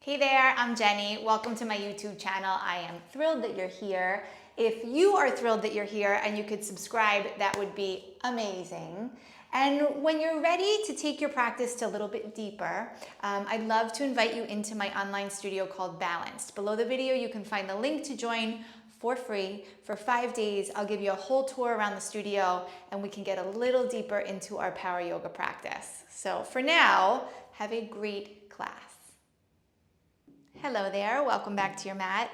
Hey there, I'm Jenny. Welcome to my YouTube channel. I am thrilled that you're here. If you are thrilled that you're here and you could subscribe, that would be amazing. And when you're ready to take your practice to a little bit deeper, I'd love to invite you into my online studio called Balanced. Below the video, you can find the link to join for free. For 5 days, I'll give you a whole tour around the studio and we can get a little deeper into our power yoga practice. So for now, have a great class. Hello there, welcome back to your mat.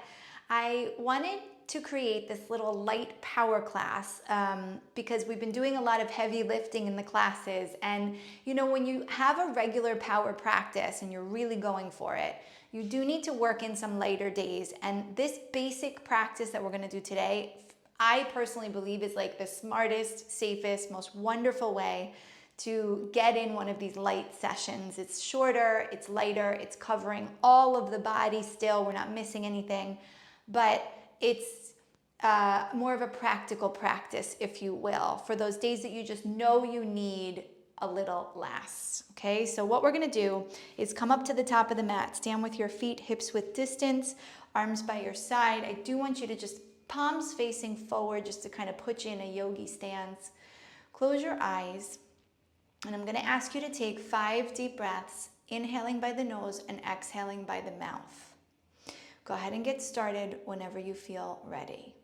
I wanted to create this little light power class because we've been doing a lot of heavy lifting in the classes, and you know, when you have a regular power practice and you're really going for it, you do need to work in some lighter days. And this basic practice that we're going to do today, I personally believe is like the smartest, safest, most wonderful way to get in one of these light sessions. It's shorter, it's lighter, it's covering all of the body still, we're not missing anything, but it's more of a practical practice, if you will, for those days that you just know you need a little less. Okay, so what we're gonna do is come up to the top of the mat, stand with your feet hips width distance, arms by your side. I do want you to just palms facing forward just to kind of put you in a yogi stance. Close your eyes. And I'm going to ask you to take 5 deep breaths, inhaling by the nose and exhaling by the mouth. Go ahead and get started whenever you feel ready.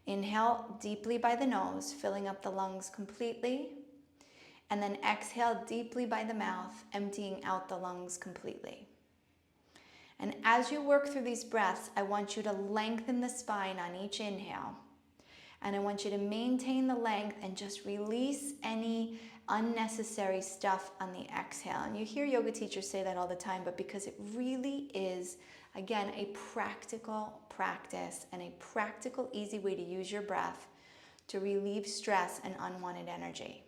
Inhale deeply by the nose, filling up the lungs completely. And then exhale deeply by the mouth, emptying out the lungs completely. And as you work through these breaths, I want you to lengthen the spine on each inhale. And I want you to maintain the length and just release any unnecessary stuff on the exhale. And you hear yoga teachers say that all the time, but because it really is, again, a practical practice and a practical, easy way to use your breath to relieve stress and unwanted energy.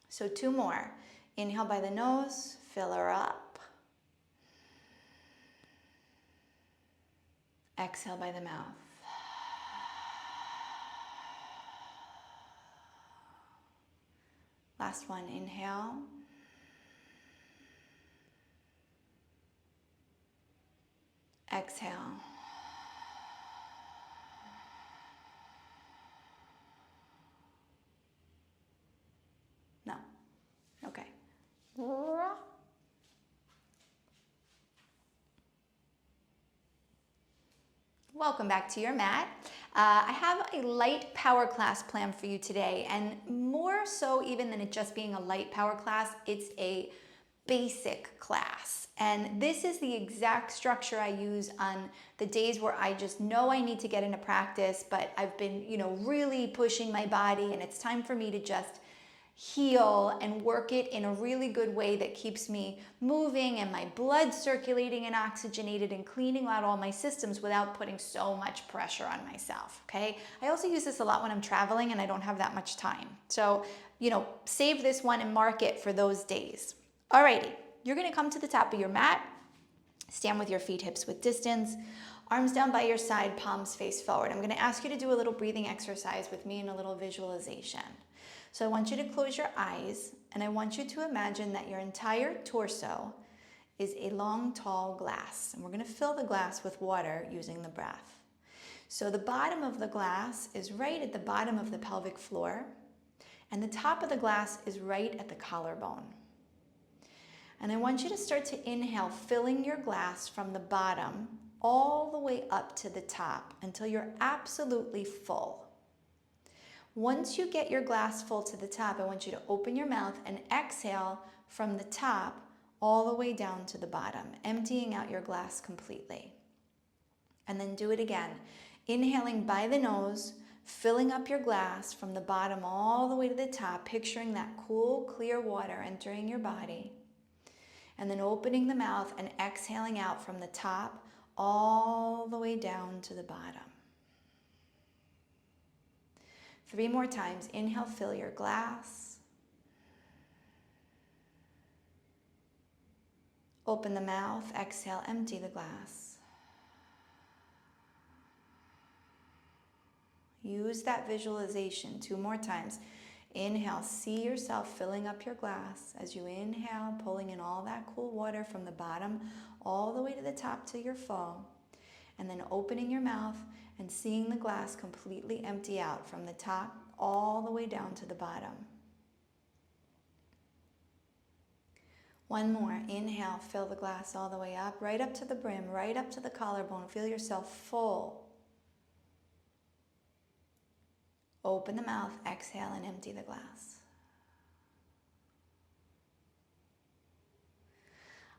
So 2 more. Inhale by the nose, fill her up. Exhale by the mouth. Last one, inhale. Exhale. No. Okay. Welcome back to your mat. I have a light power class planned for you today, and more so even than it just being a light power class, it's a basic class. And this is the exact structure I use on the days where I just know I need to get into practice, but I've been, really pushing my body and it's time for me to just heal and work it in a really good way that keeps me moving and my blood circulating and oxygenated and cleaning out all my systems without putting so much pressure on myself, okay? I also use this a lot when I'm traveling and I don't have that much time. So, save this one and mark it for those days. Alrighty, you're gonna come to the top of your mat, stand with your feet hips width distance, arms down by your side, palms face forward. I'm gonna ask you to do a little breathing exercise with me and a little visualization. So I want you to close your eyes and I want you to imagine that your entire torso is a long, tall glass. And we're gonna fill the glass with water using the breath. So the bottom of the glass is right at the bottom of the pelvic floor and the top of the glass is right at the collarbone. And I want you to start to inhale, filling your glass from the bottom all the way up to the top until you're absolutely full. Once you get your glass full to the top, I want you to open your mouth and exhale from the top all the way down to the bottom, emptying out your glass completely. And then do it again. Inhaling by the nose, filling up your glass from the bottom all the way to the top, picturing that cool, clear water entering your body. And then opening the mouth and exhaling out from the top all the way down to the bottom. 3 more times. Inhale, fill your glass. Open the mouth, exhale, empty the glass. Use that visualization 2 more times. Inhale, see yourself filling up your glass as you inhale, pulling in all that cool water from the bottom all the way to the top till you're full. And then opening your mouth and seeing the glass completely empty out from the top all the way down to the bottom. One more. Inhale, fill the glass all the way up, right up to the brim, right up to the collarbone. Feel yourself full. Open the mouth, exhale, and empty the glass.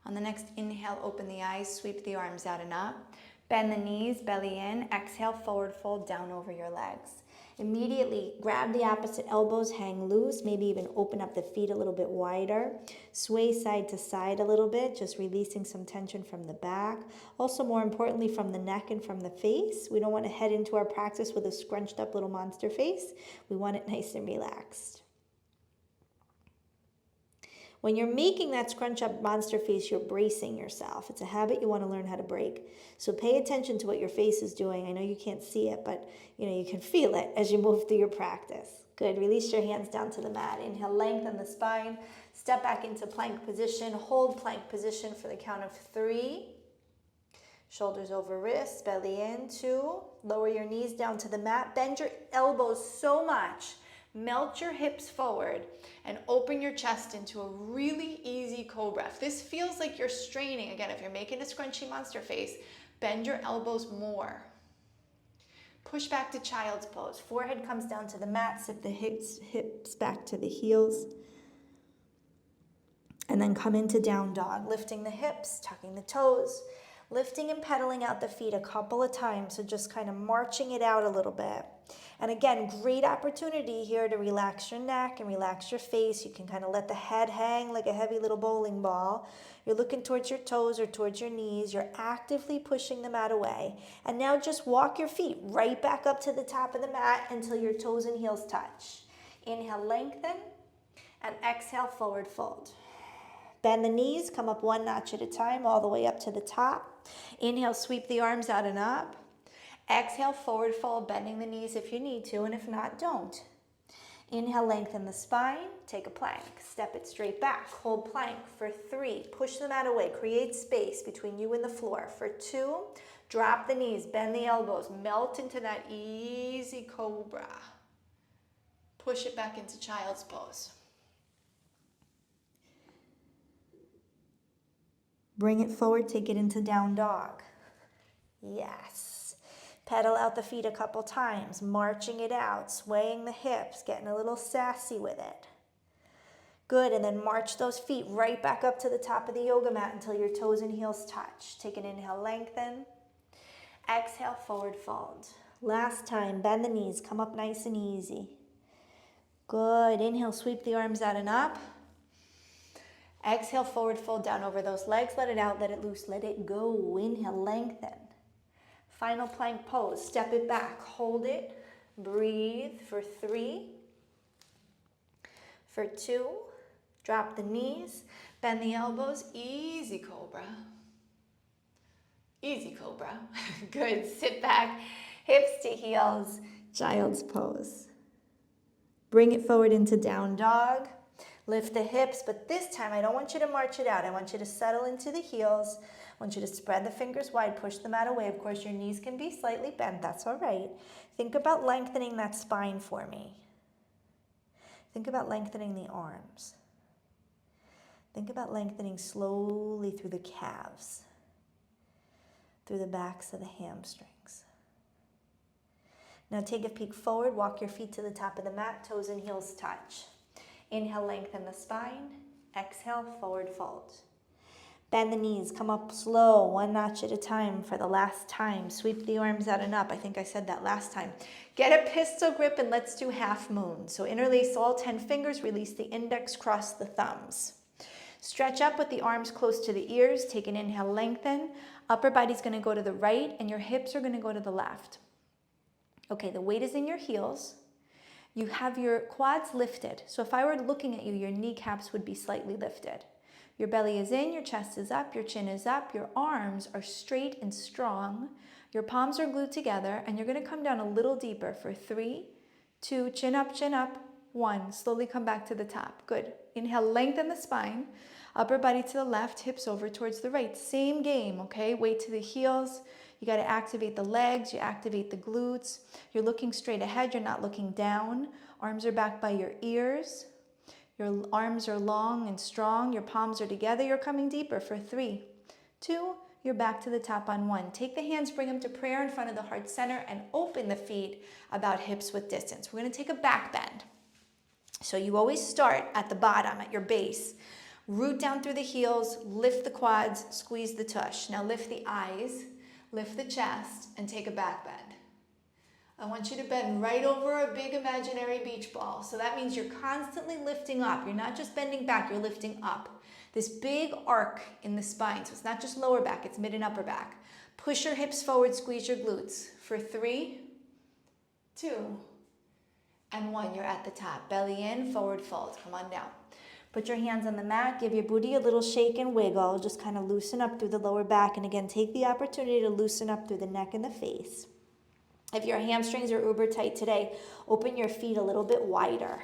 On the next inhale, open the eyes, sweep the arms out and up. Bend the knees, belly in. Exhale, forward fold down over your legs. Immediately grab the opposite elbows, hang loose, maybe even open up the feet a little bit wider. Sway side to side a little bit, just releasing some tension from the back. Also, more importantly, from the neck and from the face. We don't want to head into our practice with a scrunched up little monster face. We want it nice and relaxed. When you're making that scrunch up monster face, you're bracing yourself. It's a habit you want to learn how to break. So pay attention to what your face is doing. I know you can't see it, but you can feel it as you move through your practice. Good. Release your hands down to the mat. Inhale, lengthen the spine. Step back into plank position. Hold plank position for the count of 3. Shoulders over wrists, belly in. 2. Lower your knees down to the mat. Bend your elbows so much. Melt your hips forward and open your chest into a really easy cobra. If this feels like you're straining, again, if you're making a scrunchy monster face, bend your elbows more. Push back to child's pose. Forehead comes down to the mat, sit the hips back to the heels. And then come into down dog, lifting the hips, tucking the toes, lifting and pedaling out the feet a couple of times. So just kind of marching it out a little bit. And again, great opportunity here to relax your neck and relax your face. You can kind of let the head hang like a heavy little bowling ball. You're looking towards your toes or towards your knees. You're actively pushing the mat away. And now just walk your feet right back up to the top of the mat until your toes and heels touch. Inhale, lengthen, and exhale, forward fold. Bend the knees, come up one notch at a time, all the way up to the top. Inhale, sweep the arms out and up. Exhale, forward fold, bending the knees if you need to, and if not, don't. Inhale, lengthen the spine, take a plank, step it straight back, hold plank for 3, push the mat away, create space between you and the floor. For 2, drop the knees, bend the elbows, melt into that easy cobra. Push it back into child's pose. Bring it forward, take it into down dog. Yes. Pedal out the feet a couple times, marching it out, swaying the hips, getting a little sassy with it. Good, and then march those feet right back up to the top of the yoga mat until your toes and heels touch. Take an inhale, lengthen. Exhale, forward fold. Last time, bend the knees, come up nice and easy. Good, inhale, sweep the arms out and up. Exhale, forward fold down over those legs, let it out, let it loose, let it go. Inhale, lengthen. Final plank pose, step it back, hold it, breathe for 3, for 2, drop the knees, bend the elbows, easy cobra, good, sit back, hips to heels, child's pose. Bring it forward into down dog, lift the hips, but this time I don't want you to march it out, I want you to settle into the heels. I want you to spread the fingers wide, push the mat away. Of course, your knees can be slightly bent. That's all right. Think about lengthening that spine for me. Think about lengthening the arms. Think about lengthening slowly through the calves, through the backs of the hamstrings. Now take a peek forward. Walk your feet to the top of the mat. Toes and heels touch. Inhale, lengthen the spine. Exhale, forward fold. Bend the knees, come up slow, one notch at a time for the last time. Sweep the arms out and up. I think I said that last time. Get a pistol grip and let's do half moon. So interlace all 10 fingers, release the index, cross the thumbs. Stretch up with the arms close to the ears. Take an inhale, lengthen. Upper body's gonna go to the right and your hips are gonna go to the left. Okay, the weight is in your heels. You have your quads lifted. So if I were looking at you, your kneecaps would be slightly lifted. Your belly is in, your chest is up, your chin is up, your arms are straight and strong, your palms are glued together, and you're gonna come down a little deeper for 3, 2, chin up, 1. Slowly come back to the top. Good. Inhale, lengthen the spine. Upper body to the left, hips over towards the right. Same game, okay? Weight to the heels. You got to activate the legs. You activate the glutes. You're looking straight ahead. You're not looking down. Arms are back by your ears. Your arms are long and strong. Your palms are together. You're coming deeper for 3, 2, you're back to the top on 1. Take the hands, bring them to prayer in front of the heart center, and open the feet about hips width distance. We're going to take a back bend. So you always start at the bottom, at your base. Root down through the heels, lift the quads, squeeze the tush. Now lift the eyes, lift the chest, and take a back bend. I want you to bend right over a big imaginary beach ball. So that means you're constantly lifting up. You're not just bending back, you're lifting up. This big arc in the spine. So it's not just lower back, it's mid and upper back. Push your hips forward, squeeze your glutes. For 3, 2, and 1. You're at the top. Belly in, forward fold. Come on down. Put your hands on the mat. Give your booty a little shake and wiggle. Just kind of loosen up through the lower back. And again, take the opportunity to loosen up through the neck and the face. If your hamstrings are uber tight today, open your feet a little bit wider.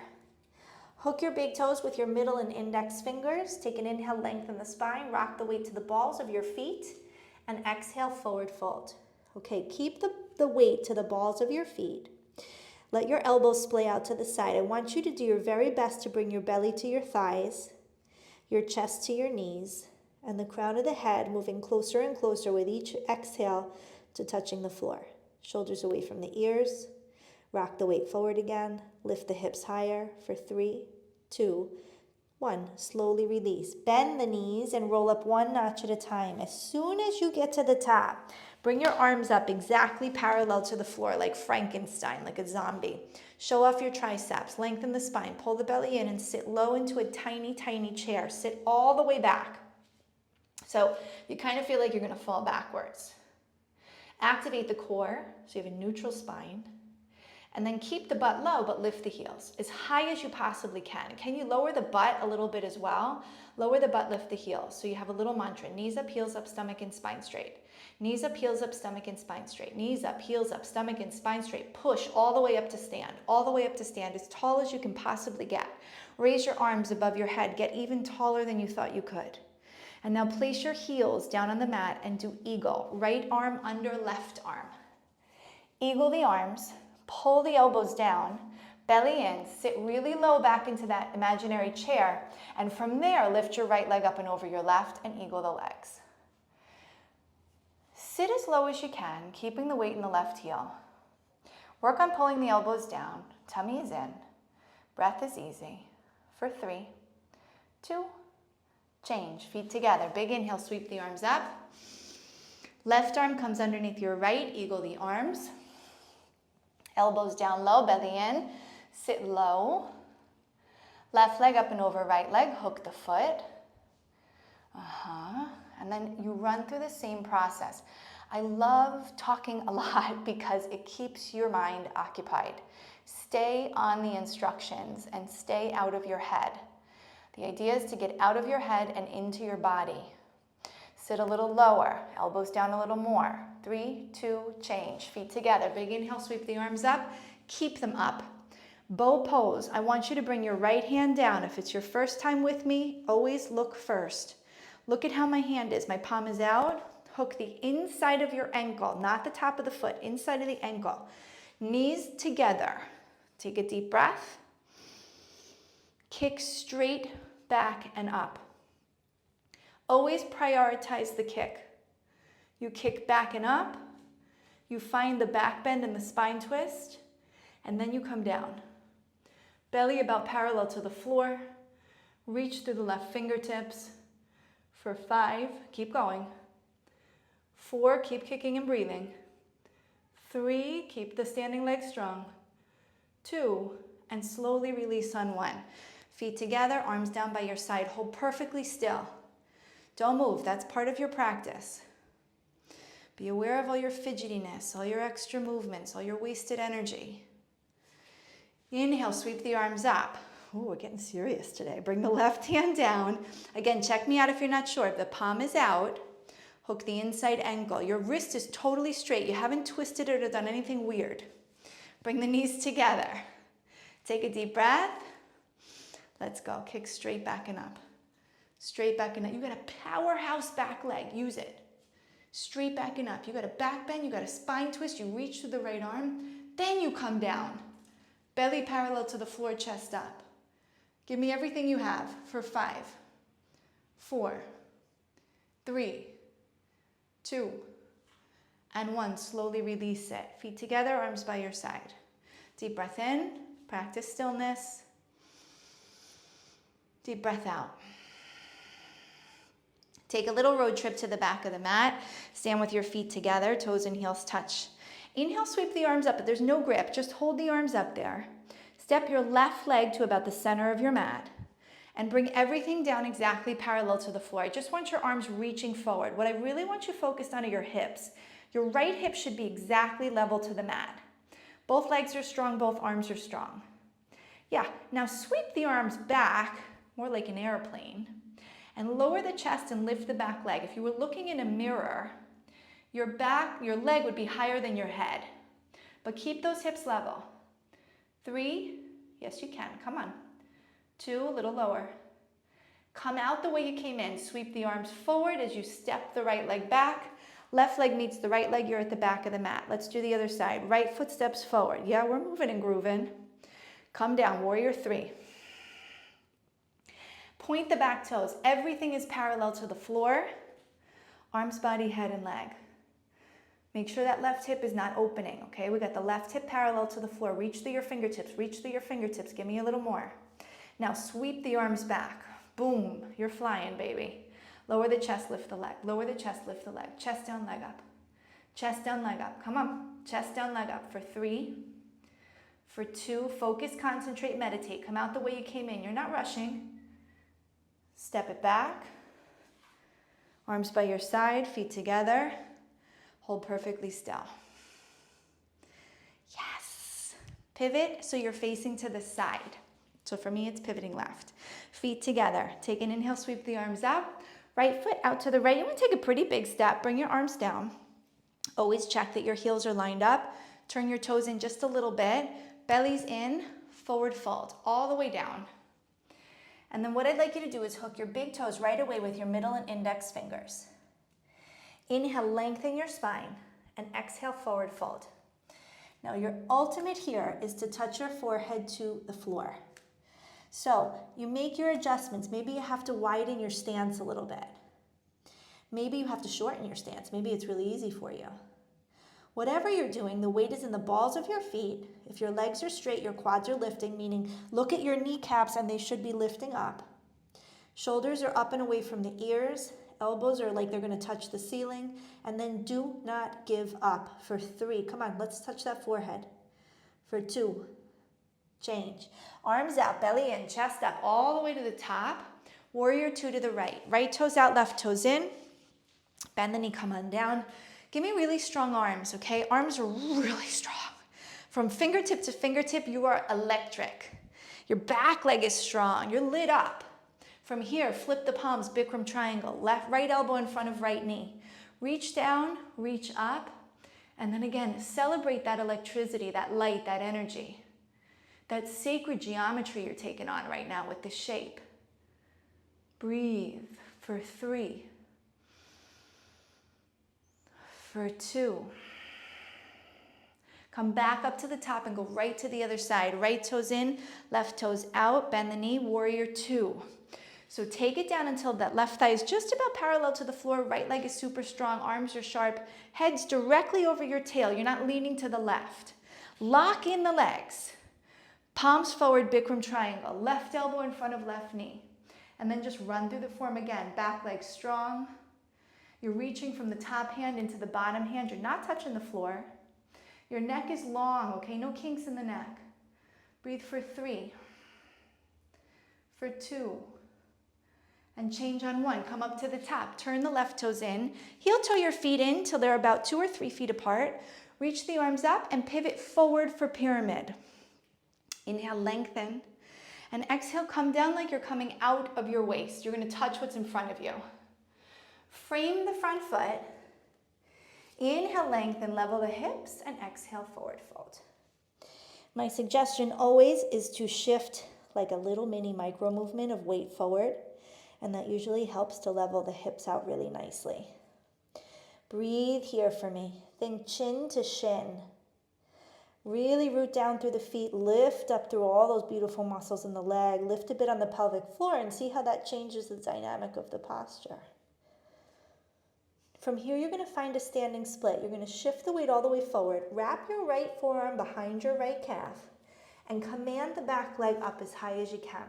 Hook your big toes with your middle and index fingers. Take an inhale, lengthen the spine. Rock the weight to the balls of your feet. And exhale, forward fold. Okay, keep the weight to the balls of your feet. Let your elbows splay out to the side. I want you to do your very best to bring your belly to your thighs, your chest to your knees, and the crown of the head moving closer and closer with each exhale to touching the floor. Shoulders away from the ears. Rock the weight forward again. Lift the hips higher for 3, 2, 1. Slowly release. Bend the knees and roll up 1 notch at a time. As soon as you get to the top, bring your arms up exactly parallel to the floor like Frankenstein, like a zombie. Show off your triceps. Lengthen the spine. Pull the belly in and sit low into a tiny, tiny chair. Sit all the way back. So you kind of feel like you're going to fall backwards. Activate the core so you have a neutral spine. And then keep the butt low, but lift the heels as high as you possibly can. Can you lower the butt a little bit as well? Lower the butt, lift the heels. So you have a little mantra. Knees up, heels up, stomach and spine straight. Knees up, heels up, stomach and spine straight. Knees up, heels up, stomach and spine straight. Push all the way up to stand. All the way up to stand, as tall as you can possibly get. Raise your arms above your head. Get even taller than you thought you could. And now place your heels down on the mat and do eagle. Right arm under left arm. Eagle the arms. Pull the elbows down, belly in, sit really low back into that imaginary chair, and from there, lift your right leg up and over your left and eagle the legs. Sit as low as you can, keeping the weight in the left heel. Work on pulling the elbows down, tummy is in, breath is easy. For 3, 2, change, feet together. Big inhale, sweep the arms up. Left arm comes underneath your right, eagle the arms. Elbows down low, belly in, sit low. Left leg up and over right leg, hook the foot. And then you run through the same process. I love talking a lot because it keeps your mind occupied. Stay on the instructions and stay out of your head. The idea is to get out of your head and into your body. Sit a little lower, elbows down a little more. 3, 2, change. Feet together. Big inhale, sweep the arms up. Keep them up. Bow pose. I want you to bring your right hand down. If it's your first time with me, always look first. Look at how my hand is. My palm is out. Hook the inside of your ankle, not the top of the foot, inside of the ankle. Knees together. Take a deep breath. Kick straight back and up. Always prioritize the kick. You kick back and up, you find the back bend and the spine twist, and then you come down. Belly about parallel to the floor. Reach through the left fingertips. For 5, keep going. 4, keep kicking and breathing. 3, keep the standing leg strong. 2, and slowly release on 1. Feet together, arms down by your side. Hold perfectly still. Don't move, that's part of your practice. Be aware of all your fidgetiness, all your extra movements, all your wasted energy. Inhale, sweep the arms up. Ooh, we're getting serious today. Bring the left hand down. Again, check me out if you're not sure. The palm is out. Hook the inside ankle. Your wrist is totally straight. You haven't twisted it or done anything weird. Bring the knees together. Take a deep breath. Let's go. Kick straight back and up. Straight back and up. You got a powerhouse back leg. Use it. Straight back and up. You got a back bend. You got a spine twist. You reach through the right arm. Then you come down. Belly parallel to the floor, chest up. Give me everything you have for 5, 4, 3, 2, and 1. Slowly release it. Feet together, arms by your side. Deep breath in. Practice stillness. Deep breath out. Take a little road trip to the back of the mat. Stand with your feet together, toes and heels touch. Inhale, sweep the arms up, but there's no grip. Just hold the arms up there. Step your left leg to about the center of your mat and bring everything down exactly parallel to the floor. I just want your arms reaching forward. What I really want you focused on are your hips. Your right hip should be exactly level to the mat. Both legs are strong, both arms are strong. Yeah, now sweep the arms back, more like an airplane, and lower the chest and lift the back leg. If you were looking in a mirror, your leg would be higher than your head. But keep those hips level. 3, yes you can, come on. 2, a little lower. Come out the way you came in. Sweep the arms forward as you step the right leg back. Left leg meets the right leg, you're at the back of the mat. Let's do the other side. Right foot steps forward. Yeah, we're moving and grooving. Come down, warrior 3. Point the back toes. Everything is parallel to the floor. Arms, body, head, and leg. Make sure that left hip is not opening, okay? We got the left hip parallel to the floor. Reach through your fingertips. Reach through your fingertips. Give me a little more. Now sweep the arms back. Boom. You're flying, baby. Lower the chest, lift the leg. Lower the chest, lift the leg. Chest down, leg up. Chest down, leg up. Come on. Chest down, leg up for 3. For 2, focus, concentrate, meditate. Come out the way you came in. You're not rushing. Step it back. Arms by your side, feet together. Hold perfectly still. Yes. Pivot so you're facing to the side. So for me, it's pivoting left. Feet together. Take an inhale, sweep the arms up. Right foot out to the right. You want to take a pretty big step. Bring your arms down. Always check that your heels are lined up. Turn your toes in just a little bit. Belly's in, forward fold, all the way down. And then what I'd like you to do is hook your big toes right away with your middle and index fingers. Inhale, lengthen your spine, and exhale, forward fold. Now your ultimate here is to touch your forehead to the floor. So you make your adjustments. Maybe you have to widen your stance a little bit. Maybe you have to shorten your stance. Maybe it's really easy for you. Whatever you're doing, the weight is in the balls of your feet. If your legs are straight, your quads are lifting, meaning look at your kneecaps and they should be lifting up. Shoulders are up and away from the ears. Elbows are like they're going to touch the ceiling. And then do not give up for 3. Come on, let's touch that forehead. For 2. Change. Arms out, belly in, chest up, all the way to the top. Warrior 2 to the right. Right toes out, left toes in. Bend the knee, come on down. Give me really strong arms, okay? Arms are really strong. From fingertip to fingertip, you are electric. Your back leg is strong. You're lit up. From here, flip the palms, Bikram triangle. Right elbow in front of right knee. Reach down, reach up. And then again, celebrate that electricity, that light, that energy. That sacred geometry you're taking on right now with the shape. Breathe for 3. For 2. Come back up to the top and go right to the other side. Right toes in, left toes out, bend the knee, warrior 2. So take it down until that left thigh is just about parallel to the floor. Right leg is super strong, arms are sharp, head's directly over your tail. You're not leaning to the left. Lock in the legs. Palms forward, Bikram triangle. Left elbow in front of left knee. And then just run through the form again. Back leg strong. You're reaching from the top hand into the bottom hand. You're not touching the floor. Your neck is long, okay? No kinks in the neck. Breathe for 3. For 2. And change on 1. Come up to the top. Turn the left toes in. Heel toe your feet in till they're about 2 or 3 feet apart. Reach the arms up and pivot forward for pyramid. Inhale, lengthen. And exhale, come down like you're coming out of your waist. You're going to touch what's in front of you. Frame the front foot. Inhale, lengthen, level the hips, and exhale, forward fold. My suggestion always is to shift like a little mini micro movement of weight forward, and that usually helps to level the hips out really nicely. Breathe here for me. Think chin to shin. Really root down through the feet, lift up through all those beautiful muscles in the leg, lift a bit on the pelvic floor and see how that changes the dynamic of the posture. From here, you're going to find a standing split. You're going to shift the weight all the way forward, wrap your right forearm behind your right calf, and command the back leg up as high as you can.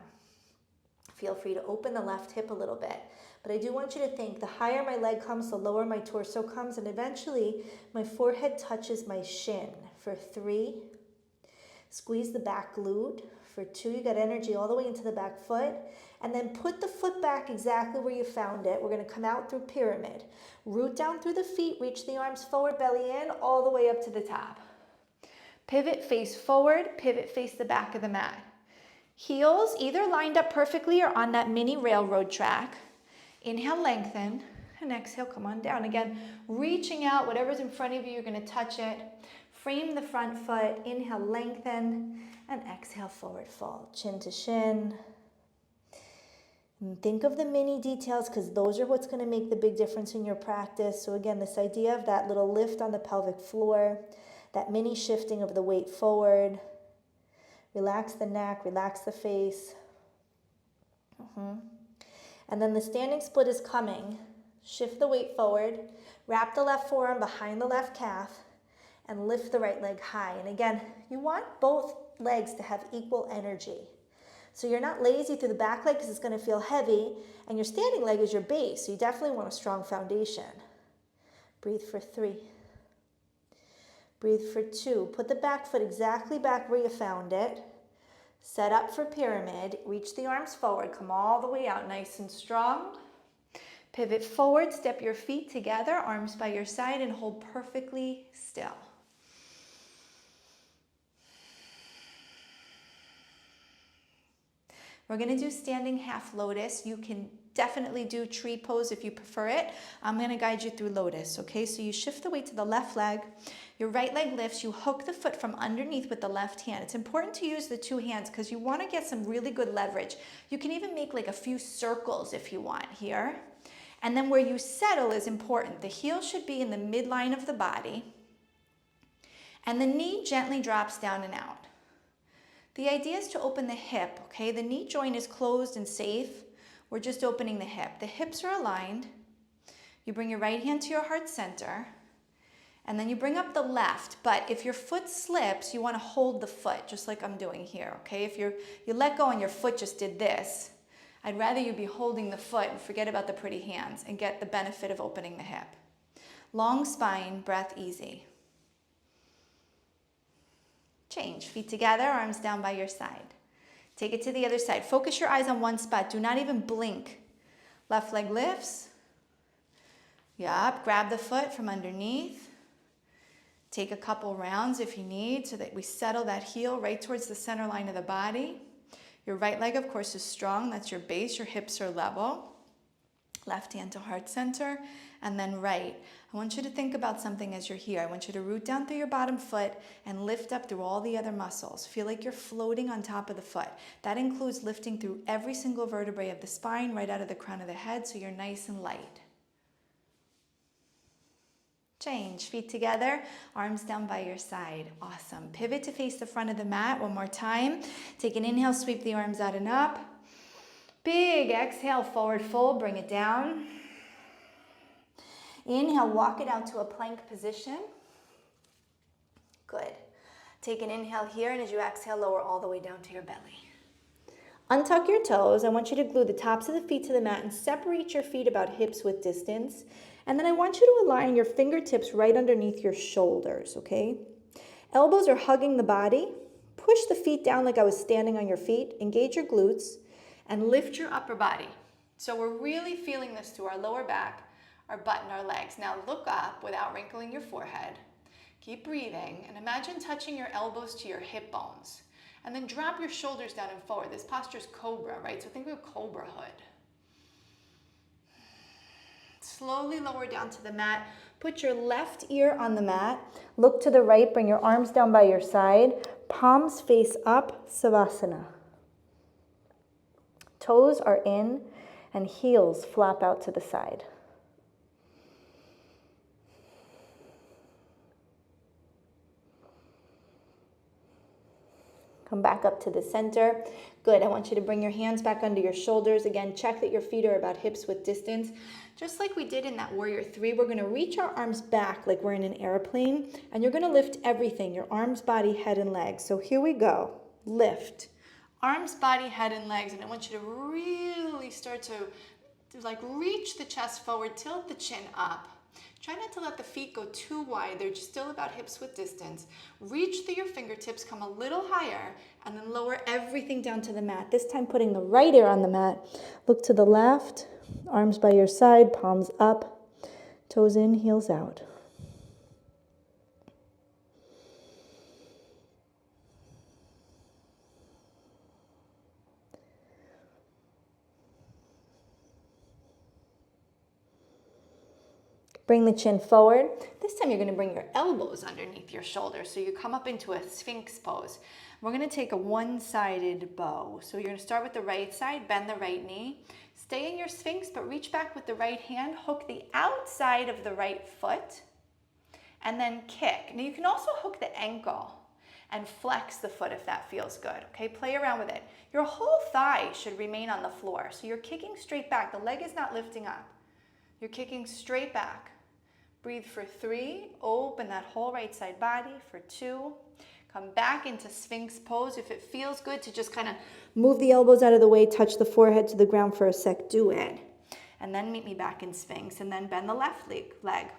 Feel free to open the left hip a little bit. But I do want you to think the higher my leg comes, the lower my torso comes, and eventually my forehead touches my shin. For 3, squeeze the back glute. For 2, you got energy all the way into the back foot. And then put the foot back exactly where you found it. We're going to come out through pyramid. Root down through the feet, reach the arms forward, belly in, all the way up to the top. Pivot face forward, pivot face the back of the mat. Heels either lined up perfectly or on that mini railroad track. Inhale, lengthen, and exhale, come on down. Again, reaching out, whatever's in front of you, you're going to touch it. Frame the front foot, inhale, lengthen, and exhale, forward fold. Chin to shin. And think of the mini details because those are what's going to make the big difference in your practice. So again, this idea of that little lift on the pelvic floor, that mini shifting of the weight forward. Relax the neck, relax the face. And then the standing split is coming. Shift the weight forward, wrap the left forearm behind the left calf, and lift the right leg high. And again, you want both legs to have equal energy. So you're not lazy through the back leg because it's going to feel heavy, and your standing leg is your base, so you definitely want a strong foundation. Breathe for 3. Breathe for 2. Put the back foot exactly back where you found it. Set up for pyramid. Reach the arms forward. Come all the way out nice and strong. Pivot forward. Step your feet together, arms by your side, and hold perfectly still. We're going to do standing half lotus. You can definitely do tree pose if you prefer it. I'm going to guide you through lotus, okay? So you shift the weight to the left leg. Your right leg lifts. You hook the foot from underneath with the left hand. It's important to use the 2 hands because you want to get some really good leverage. You can even make like a few circles if you want here. And then where you settle is important. The heel should be in the midline of the body. And the knee gently drops down and out. The idea is to open the hip, okay? The knee joint is closed and safe. We're just opening the hip. The hips are aligned. You bring your right hand to your heart center, and then you bring up the left. But if your foot slips, you want to hold the foot, just like I'm doing here, okay? If you let go and your foot just did this, I'd rather you be holding the foot and forget about the pretty hands and get the benefit of opening the hip. Long spine, breath easy. Change, feet together, arms down by your side. Take it to the other side. Focus your eyes on one spot. Do not even blink. Left leg lifts. Yup, grab the foot from underneath. Take a couple rounds if you need so that we settle that heel right towards the center line of the body. Your right leg, of course, is strong. That's your base. Your hips are level. Left hand to heart center, and then right. I want you to think about something as you're here. I want you to root down through your bottom foot and lift up through all the other muscles. Feel like you're floating on top of the foot. That includes lifting through every single vertebrae of the spine, right out of the crown of the head, so you're nice and light. Change, feet together, arms down by your side. Awesome. Pivot to face the front of the mat one more time. Take an inhale, sweep the arms out and up. Big exhale, forward fold, bring it down. Inhale, walk it out to a plank position. Good. Take an inhale here, and as you exhale, lower all the way down to your belly. Untuck your toes. I want you to glue the tops of the feet to the mat and separate your feet about hips width distance. And then I want you to align your fingertips right underneath your shoulders, okay? Elbows are hugging the body. Push the feet down like I was standing on your feet. Engage your glutes and lift your upper body. So we're really feeling this through our lower back, our butt, and our legs. Now look up without wrinkling your forehead. Keep breathing and imagine touching your elbows to your hip bones. And then drop your shoulders down and forward. This posture is cobra, right? So think of a cobra hood. Slowly lower down to the mat. Put your left ear on the mat. Look to the right. Bring your arms down by your side. Palms face up, Savasana. Toes are in and heels flap out to the side. Come back up to the center. Good. I want you to bring your hands back under your shoulders. Again, check that your feet are about hips width distance. Just like we did in that Warrior 3, we're going to reach our arms back like we're in an airplane, and you're going to lift everything, your arms, body, head, and legs. So here we go. Lift. Arms, body, head, and legs. And I want you to really start to like reach the chest forward, tilt the chin up. Try not to let the feet go too wide. They're just still about hips width distance. Reach through your fingertips, come a little higher, and then lower everything down to the mat. This time putting the right ear on the mat. Look to the left, arms by your side, palms up, toes in, heels out. Bring the chin forward. This time you're going to bring your elbows underneath your shoulders. So you come up into a Sphinx pose. We're going to take a one-sided bow. So you're going to start with the right side, bend the right knee. Stay in your Sphinx, but reach back with the right hand. Hook the outside of the right foot, and then kick. Now you can also hook the ankle and flex the foot if that feels good. Okay, play around with it. Your whole thigh should remain on the floor. So you're kicking straight back. The leg is not lifting up. You're kicking straight back. Breathe for 3, open that whole right side body for 2. Come back into Sphinx pose. If it feels good to just kind of move the elbows out of the way, touch the forehead to the ground for a sec, do it. And then meet me back in Sphinx, and then bend the left leg.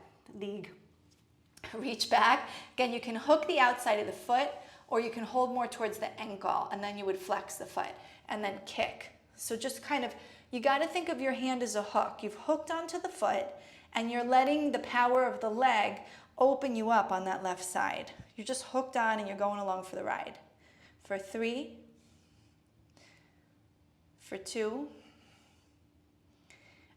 Reach back. Again, you can hook the outside of the foot, or you can hold more towards the ankle, and then you would flex the foot, and then kick. So just kind of, you got to think of your hand as a hook. You've hooked onto the foot, and you're letting the power of the leg open you up on that left side. You're just hooked on and you're going along for the ride. For 3, for 2,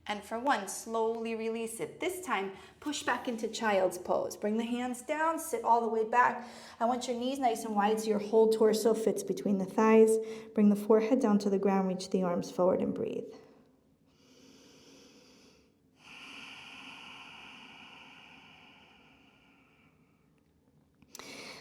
and for 1, slowly release it. This time, push back into child's pose. Bring the hands down, sit all the way back. I want your knees nice and wide so your whole torso fits between the thighs. Bring the forehead down to the ground, reach the arms forward and breathe.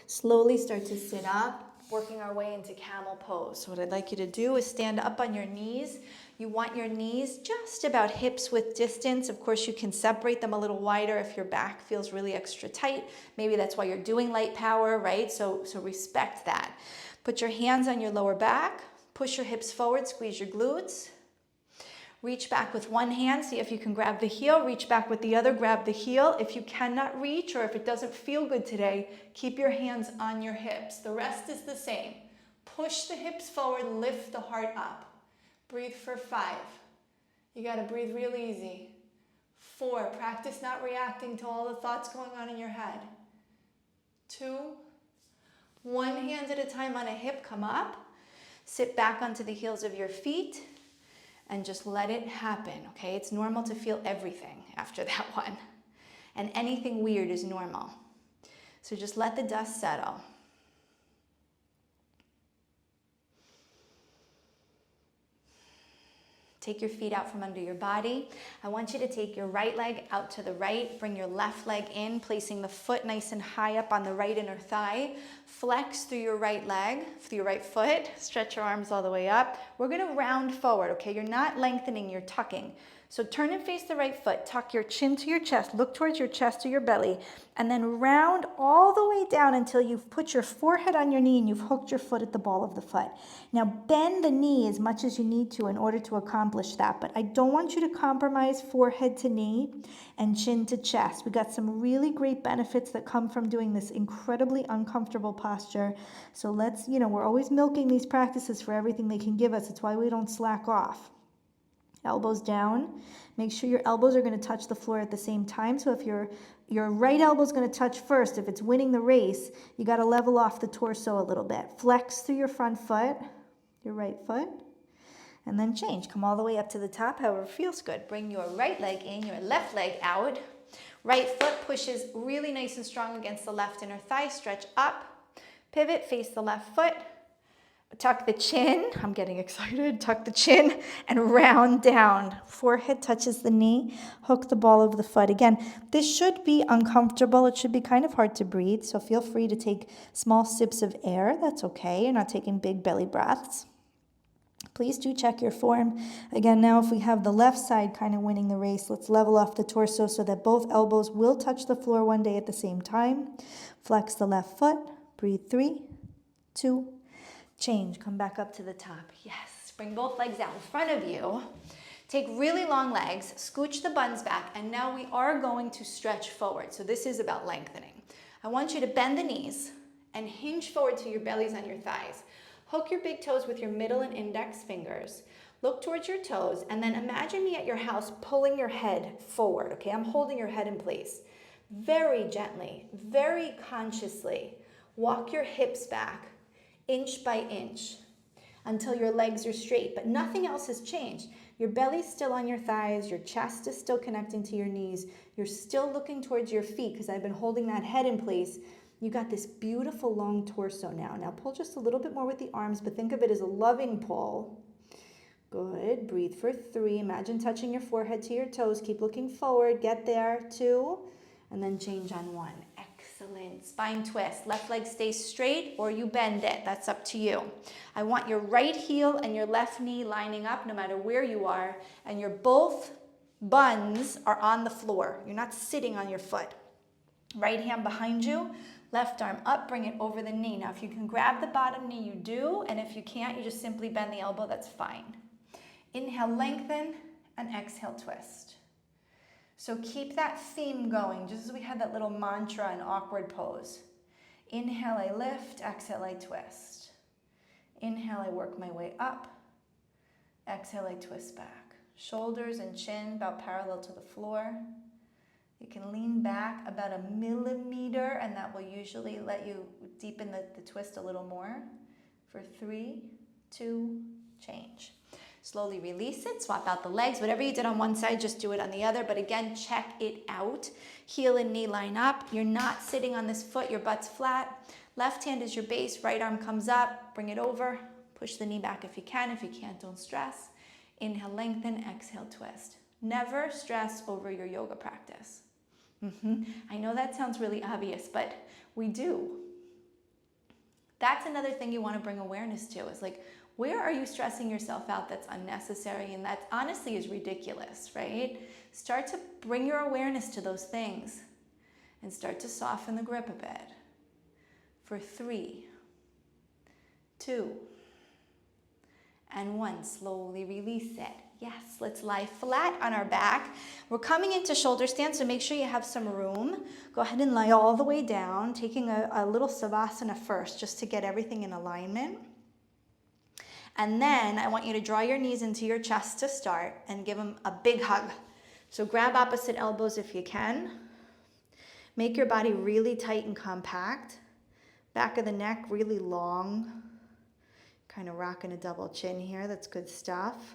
Slowly start to sit up, working our way into camel pose. So what I'd like you to do is stand up on your knees. You want your knees just about hips width distance. Of course, you can separate them a little wider if your back feels really extra tight. Maybe that's why you're doing light power, right? So respect that. Put your hands on your lower back. Push your hips forward, squeeze your glutes. Reach back with one hand, see if you can grab the heel. Reach back with the other, grab the heel. If you cannot reach or if it doesn't feel good today, keep your hands on your hips. The rest is the same. Push the hips forward, lift the heart up. Breathe for 5. You got to breathe real easy. 4, practice not reacting to all the thoughts going on in your head. 2, one hand at a time on a hip, come up. Sit back onto the heels of your feet. And just let it happen, okay? It's normal to feel everything after that one. And anything weird is normal. So just let the dust settle. Take your feet out from under your body. I want you to take your right leg out to the right. Bring your left leg in, placing the foot nice and high up on the right inner thigh. Flex through your right leg, through your right foot. Stretch your arms all the way up. We're going to round forward, okay? You're not lengthening, you're tucking. So turn and face the right foot. Tuck your chin to your chest. Look towards your chest or your belly. And then round all the way down until you've put your forehead on your knee and you've hooked your foot at the ball of the foot. Now bend the knee as much as you need to in order to accomplish that. But I don't want you to compromise forehead to knee and chin to chest. We got some really great benefits that come from doing this incredibly uncomfortable posture. So let's, we're always milking these practices for everything they can give us. It's why we don't slack off. Elbows down. Make sure your elbows are going to touch the floor at the same time. So if your right elbow is going to touch first, if it's winning the race, you got to level off the torso a little bit. Flex through your front foot, your right foot, and then change. Come all the way up to the top, however feels good. Bring your right leg in, your left leg out. Right foot pushes really nice and strong against the left inner thigh. Stretch up. Pivot, face the left foot. Tuck the chin, I'm getting excited, tuck the chin and round down. Forehead touches the knee, hook the ball of the foot. Again, this should be uncomfortable. It should be kind of hard to breathe, so feel free to take small sips of air. That's okay. You're not taking big belly breaths. Please do check your form. Again, now if we have the left side kind of winning the race, let's level off the torso so that both elbows will touch the floor one day at the same time. Flex the left foot. Breathe 3, 2, change. Come back up to the top. Yes. Bring both legs out in front of you. Take really long legs, scooch the buns back, and now we are going to stretch forward. So this is about lengthening. I want you to bend the knees and hinge forward to your bellies on your thighs. Hook your big toes with your middle and index fingers. Look towards your toes, and then imagine me at your house pulling your head forward, okay? I'm holding your head in place. Very gently, very consciously, walk your hips back, inch by inch, until your legs are straight, but nothing else has changed. Your belly's still on your thighs, your chest is still connecting to your knees, you're still looking towards your feet because I've been holding that head in place. You got this beautiful long torso now. Now pull just a little bit more with the arms, but think of it as a loving pull. Good. Breathe for 3. Imagine touching your forehead to your toes. Keep looking forward. Get there. 2. And then change on 1. Excellent. Spine twist. Left leg stays straight or you bend it. That's up to you. I want your right heel and your left knee lining up no matter where you are, and your both buns are on the floor. You're not sitting on your foot. Right hand behind you, left arm up, bring it over the knee. Now if you can grab the bottom knee, you do, and if you can't, you just simply bend the elbow, that's fine. Inhale, lengthen, and exhale, twist. So keep that theme going, just as we had that little mantra and awkward pose. Inhale, I lift. Exhale, I twist. Inhale, I work my way up. Exhale, I twist back. Shoulders and chin about parallel to the floor. You can lean back about 1 millimeter, and that will usually let you deepen the twist a little more. For 3, 2, change. Slowly release it, swap out the legs. Whatever you did on one side, just do it on the other. But again, check it out. Heel and knee line up. You're not sitting on this foot, your butt's flat. Left hand is your base, right arm comes up, bring it over. Push the knee back if you can. If you can't, don't stress. Inhale, lengthen, exhale, twist. Never stress over your yoga practice. I know that sounds really obvious, but we do. That's another thing you want to bring awareness to, is like, where are you stressing yourself out that's unnecessary and that honestly is ridiculous, right? Start to bring your awareness to those things and start to soften the grip a bit. For 3, 2, and 1. Slowly release it. Yes, let's lie flat on our back. We're coming into shoulder stand, so make sure you have some room. Go ahead and lie all the way down, taking a little savasana first, just to get everything in alignment. And then I want you to draw your knees into your chest to start and give them a big hug. So grab opposite elbows if you can. Make your body really tight and compact. Back of the neck really long. Kind of rocking a double chin here. That's good stuff.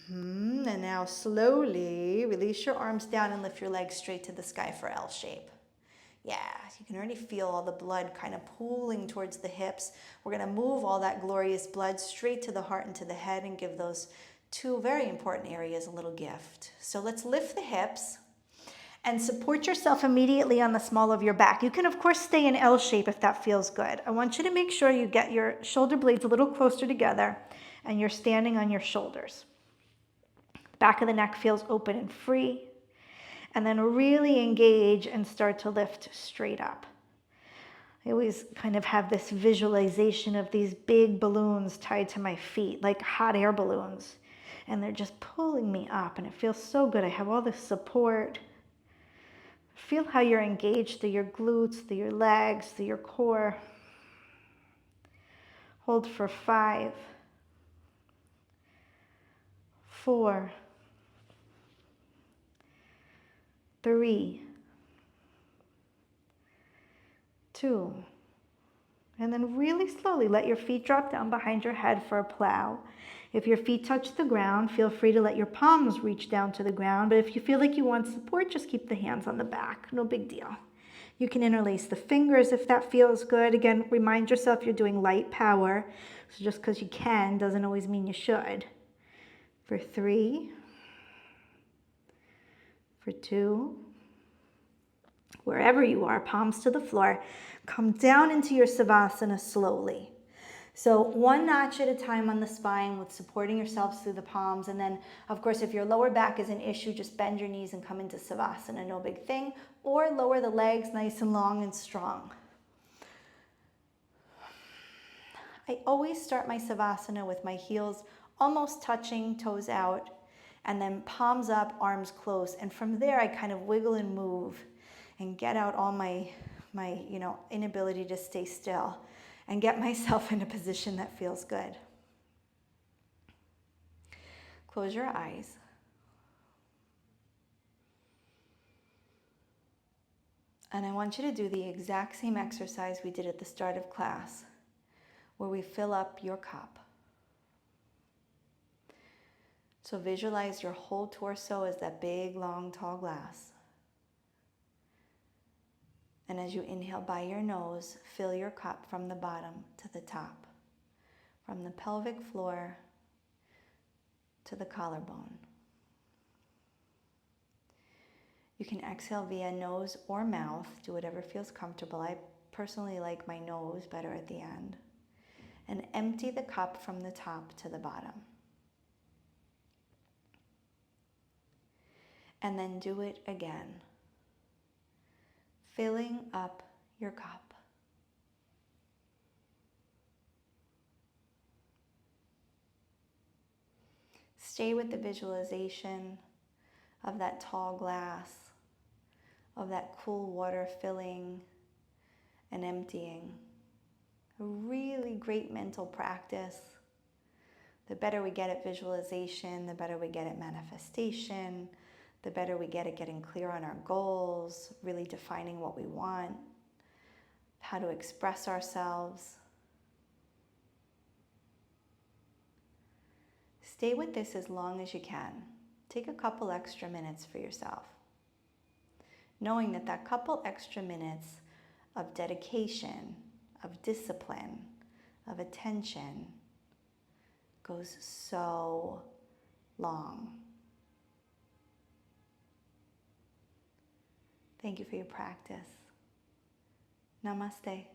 And now slowly release your arms down and lift your legs straight to the sky for L shape. Yeah, you can already feel all the blood kind of pooling towards the hips. We're going to move all that glorious blood straight to the heart and to the head and give those 2 very important areas a little gift. So let's lift the hips and support yourself immediately on the small of your back. You can, of course, stay in L shape if that feels good. I want you to make sure you get your shoulder blades a little closer together and you're standing on your shoulders. Back of the neck feels open and free. And then really engage and start to lift straight up. I always kind of have this visualization of these big balloons tied to my feet, like hot air balloons. And they're just pulling me up, and it feels so good. I have all this support. Feel how you're engaged through your glutes, through your legs, through your core. Hold for 5, 4, 3, 2, and then really slowly let your feet drop down behind your head for a plow. If your feet touch the ground, feel free to let your palms reach down to the ground, but if you feel like you want support, just keep the hands on the back, no big deal. You can interlace the fingers if that feels good. Again, remind yourself you're doing light power. So just because you can doesn't always mean you should. For 3, for 2, wherever you are, palms to the floor, come down into your Savasana slowly. So one notch at a time on the spine with supporting yourselves through the palms. And then, of course, if your lower back is an issue, just bend your knees and come into Savasana, no big thing. Or lower the legs nice and long and strong. I always start my Savasana with my heels almost touching, toes out, and then palms up, arms close. And from there, I kind of wiggle and move and get out all my inability to stay still and get myself in a position that feels good. Close your eyes. And I want you to do the exact same exercise we did at the start of class, where we fill up your cup. So visualize your whole torso as that big, long, tall glass. And as you inhale by your nose, fill your cup from the bottom to the top, from the pelvic floor to the collarbone. You can exhale via nose or mouth, do whatever feels comfortable. I personally like my nose better at the end. And empty the cup from the top to the bottom. And then do it again, filling up your cup. Stay with the visualization of that tall glass, of that cool water filling and emptying. A really great mental practice. The better we get at visualization, the better we get at manifestation, the better we get at getting clear on our goals, really defining what we want, how to express ourselves. Stay with this as long as you can. Take a couple extra minutes for yourself, knowing that that couple extra minutes of dedication, of discipline, of attention goes so long. Thank you for your practice. Namaste.